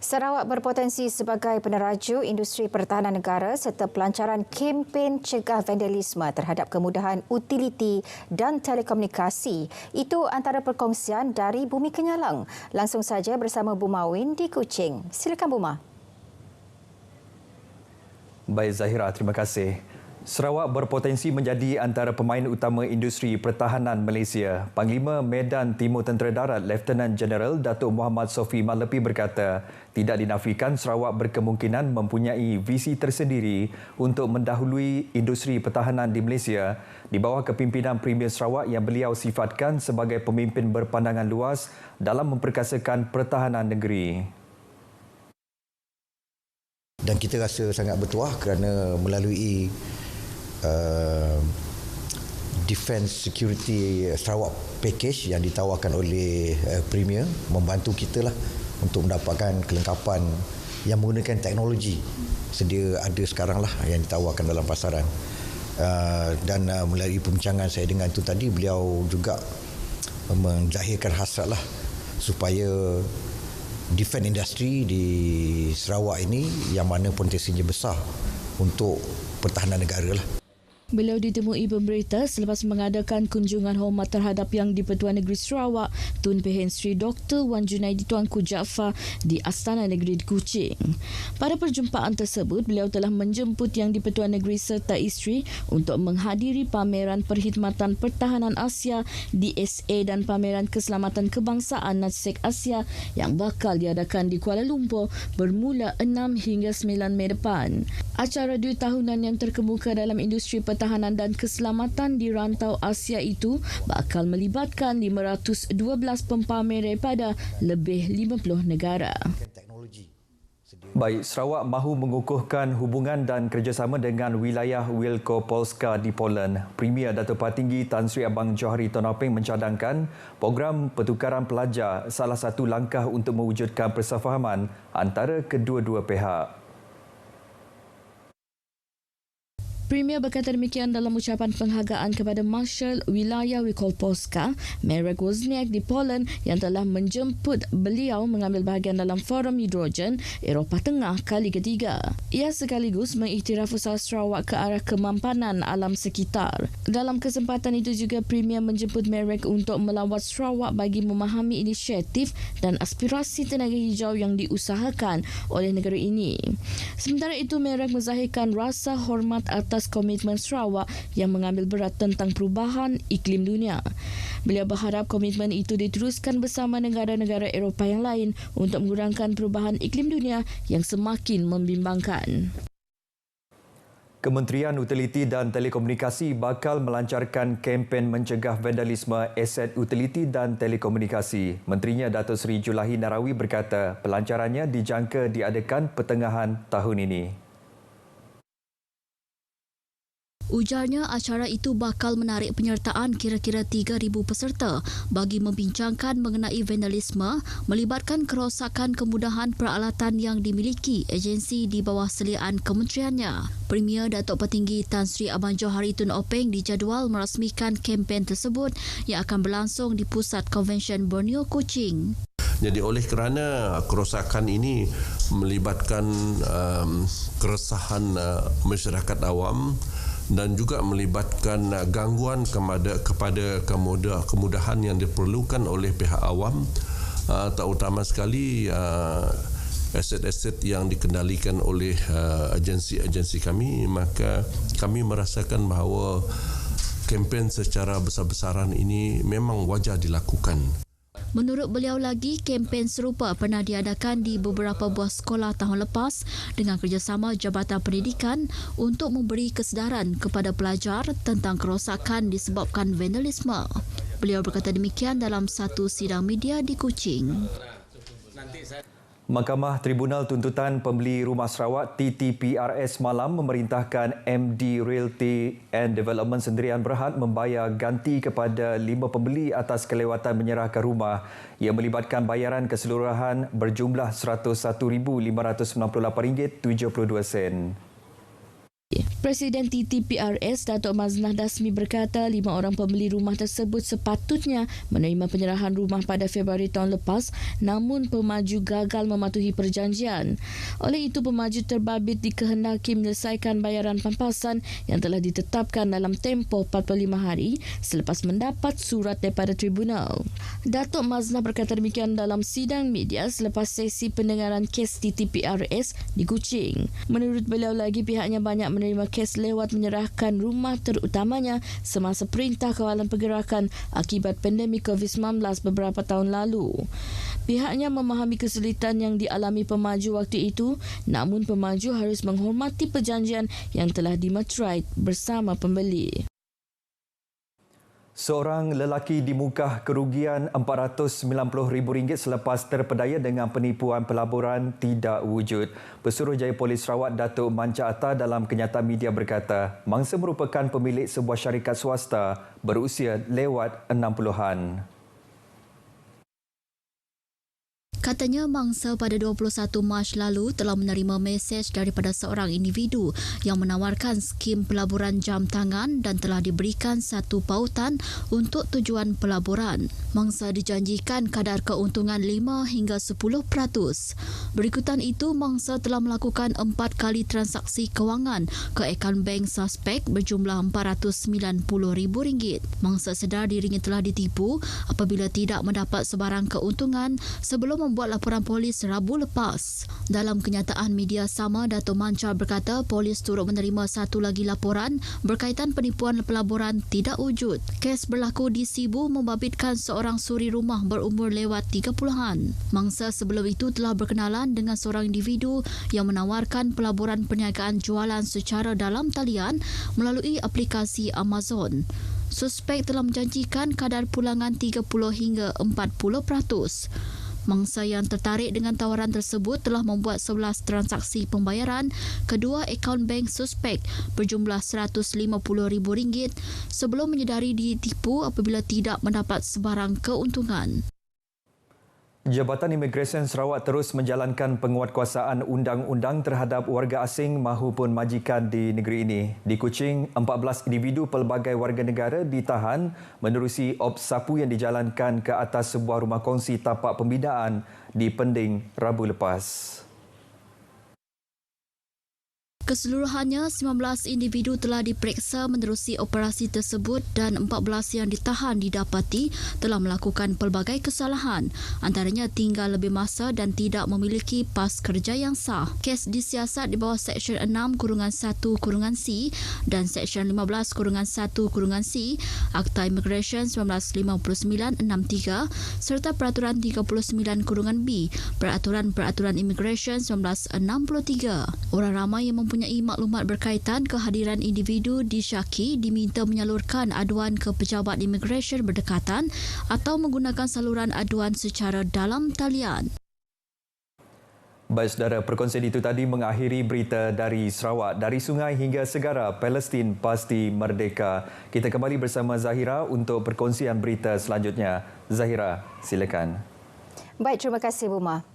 Sarawak berpotensi sebagai peneraju industri pertahanan negara serta pelancaran kempen cegah vandalisme terhadap kemudahan utiliti dan telekomunikasi. Itu antara perkongsian dari Bumi Kenyalang. Langsung saja bersama Bu Mawin di Kuching. Silakan Bu Ma. Baik Zahira, terima kasih. Sarawak berpotensi menjadi antara pemain utama industri pertahanan Malaysia. Panglima Medan Timur Tentera Darat Lieutenant Jeneral Datuk Muhammad Sofi Malepi berkata, tidak dinafikan Sarawak berkemungkinan mempunyai visi tersendiri untuk mendahului industri pertahanan di Malaysia di bawah kepimpinan Premier Sarawak yang beliau sifatkan sebagai pemimpin berpandangan luas dalam memperkasakan pertahanan negeri. Dan kita rasa sangat bertuah kerana melalui Defence Security Sarawak Package yang ditawarkan oleh Premier membantu kita lah untuk mendapatkan kelengkapan yang menggunakan teknologi sedia ada sekarang lah yang ditawarkan dalam pasaran. Dan melalui perbincangan saya dengan itu tadi, beliau juga menzahirkan hasrat lah supaya defence industry di Sarawak ini yang mana potensinya besar untuk pertahanan negara lah. Beliau ditemui pemberita selepas mengadakan kunjungan hormat terhadap Yang di-Pertuan Negeri Sarawak Tun Pehen Sri Dr. Wan Junaidi Tuanku Jaafar di Astana Negeri di Kuching. Pada perjumpaan tersebut, beliau telah menjemput Yang di-Pertuan Negeri serta isteri untuk menghadiri pameran Perkhidmatan Pertahanan Asia DSA dan pameran Keselamatan Kebangsaan NATSEC Asia yang bakal diadakan di Kuala Lumpur bermula 6 hingga 9 Mei depan. Acara 2 tahunan yang terkemuka dalam industri pertahanan dan keselamatan di rantau Asia itu bakal melibatkan 512 pempamer daripada lebih 50 negara. Baik, Sarawak mahu mengukuhkan hubungan dan kerjasama dengan wilayah Wielkopolska di Poland. Premier Datuk Patinggi Tan Sri Abang Johari Tonopeng mencadangkan program pertukaran pelajar salah satu langkah untuk mewujudkan persefahaman antara kedua-dua pihak. Premier berkata demikian dalam ucapan penghargaan kepada Marshal Wilayah Wielkopolska, Marek Wozniak di Poland yang telah menjemput beliau mengambil bahagian dalam Forum Hidrogen Eropah Tengah kali ketiga. Ia sekaligus mengiktiraf usaha Sarawak ke arah kemampanan alam sekitar. Dalam kesempatan itu juga Premier menjemput Marek untuk melawat Sarawak bagi memahami inisiatif dan aspirasi tenaga hijau yang diusahakan oleh negara ini. Sementara itu, Marek menzahirkan rasa hormat atas komitmen Sarawak yang mengambil berat tentang perubahan iklim dunia. Beliau berharap komitmen itu diteruskan bersama negara-negara Eropah yang lain untuk mengurangkan perubahan iklim dunia yang semakin membimbangkan. Kementerian Utiliti dan Telekomunikasi bakal melancarkan kempen mencegah vandalisme aset utiliti dan telekomunikasi. Menterinya Datuk Seri Julahi Narawi berkata pelancarannya dijangka diadakan pertengahan tahun ini. Ujarnya acara itu bakal menarik penyertaan kira-kira 3,000 peserta bagi membincangkan mengenai vandalisme melibatkan kerosakan kemudahan peralatan yang dimiliki agensi di bawah seliaan kementeriannya. Premier Datuk Petinggi Tan Sri Abang Johari Tonopeng dijadual merasmikan kempen tersebut yang akan berlangsung di Pusat Konvensyen Borneo Kuching. Jadi oleh kerana kerosakan ini melibatkan keresahan masyarakat awam dan juga melibatkan gangguan kepada kemudahan yang diperlukan oleh pihak awam, terutama sekali aset-aset yang dikendalikan oleh agensi-agensi kami, maka kami merasakan bahawa kempen secara besar-besaran ini memang wajar dilakukan. Menurut beliau lagi, kempen serupa pernah diadakan di beberapa buah sekolah tahun lepas dengan kerjasama Jabatan Pendidikan untuk memberi kesedaran kepada pelajar tentang kerosakan disebabkan vandalisme. Beliau berkata demikian dalam satu sidang media di Kuching. Mahkamah Tribunal Tuntutan Pembeli Rumah Sarawak TTPRS malam memerintahkan MD Realty and Development Sendirian Berhad membayar ganti kepada 5 pembeli atas kelewatan menyerahkan rumah yang melibatkan bayaran keseluruhan berjumlah RM101,598.72. Presiden TTPRS Datuk Maznah Dasmi berkata 5 orang pembeli rumah tersebut sepatutnya menerima penyerahan rumah pada Februari tahun lepas, namun pemaju gagal mematuhi perjanjian. Oleh itu, pemaju terbabit dikehendaki menyelesaikan bayaran pampasan yang telah ditetapkan dalam tempoh 45 hari selepas mendapat surat daripada tribunal. Datuk Maznah berkata demikian dalam sidang media selepas sesi pendengaran kes TTPRS di Kuching. Menurut beliau lagi, pihaknya banyak menerima kes lewat menyerahkan rumah terutamanya semasa Perintah Kawalan Pergerakan akibat pandemik COVID-19 beberapa tahun lalu. Pihaknya memahami kesulitan yang dialami pemaju waktu itu, namun pemaju harus menghormati perjanjian yang telah dimeterai bersama pembeli. Seorang lelaki dimukah kerugian RM490,000 selepas terpedaya dengan penipuan pelaburan tidak wujud. Pesuruhjaya Polis Sarawak Datuk Manca Atta dalam kenyataan media berkata, mangsa merupakan pemilik sebuah syarikat swasta berusia lewat 60-an. Katanya mangsa pada 21 Mac lalu telah menerima mesej daripada seorang individu yang menawarkan skim pelaburan jam tangan dan telah diberikan satu pautan untuk tujuan pelaburan. Mangsa dijanjikan kadar keuntungan 5 hingga 10%. Berikutan itu, mangsa telah melakukan 4 kali transaksi kewangan ke akaun bank suspek berjumlah RM490,000. Mangsa sedar dirinya telah ditipu apabila tidak mendapat sebarang keuntungan sebelum membuat laporan polis Rabu lepas. Dalam kenyataan media sama, Dato' Manca berkata polis turut menerima satu lagi laporan berkaitan penipuan pelaburan tidak wujud. Kes berlaku di Sibu membabitkan seorang suri rumah berumur lewat 30-an. Mangsa sebelum itu telah berkenalan dengan seorang individu yang menawarkan pelaburan perniagaan jualan secara dalam talian melalui aplikasi Amazon. Suspek telah menjanjikan kadar pulangan 30 hingga 40%. Mangsa yang tertarik dengan tawaran tersebut telah membuat 11 transaksi pembayaran kedua akaun bank suspek berjumlah RM150,000 sebelum menyedari ditipu apabila tidak mendapat sebarang keuntungan. Jabatan Imigresen Sarawak terus menjalankan penguatkuasaan undang-undang terhadap warga asing mahupun majikan di negeri ini. Di Kuching, 14 individu pelbagai warga negara ditahan menerusi op sapu yang dijalankan ke atas sebuah rumah kongsi tapak pembinaan di Pending Rabu lepas. Keseluruhannya, 19 individu telah diperiksa menerusi operasi tersebut dan 14 yang ditahan didapati telah melakukan pelbagai kesalahan, antaranya tinggal lebih masa dan tidak memiliki pas kerja yang sah. Kes disiasat di bawah Seksyen 6-1-C dan Seksyen 15-1-C Akta Immigration 1959-63 serta Peraturan 39-B Peraturan Immigration 1963. Orang ramai yang mempunyai maklumat berkaitan kehadiran individu disyaki diminta menyalurkan aduan ke pejabat imigresen berdekatan atau menggunakan saluran aduan secara dalam talian. Baik saudara, perkongsian itu tadi mengakhiri berita dari Sarawak. Dari sungai hingga segara, Palestin pasti merdeka. Kita kembali bersama Zahira untuk perkongsian berita selanjutnya. Zahira, silakan. Baik, terima kasih Buma.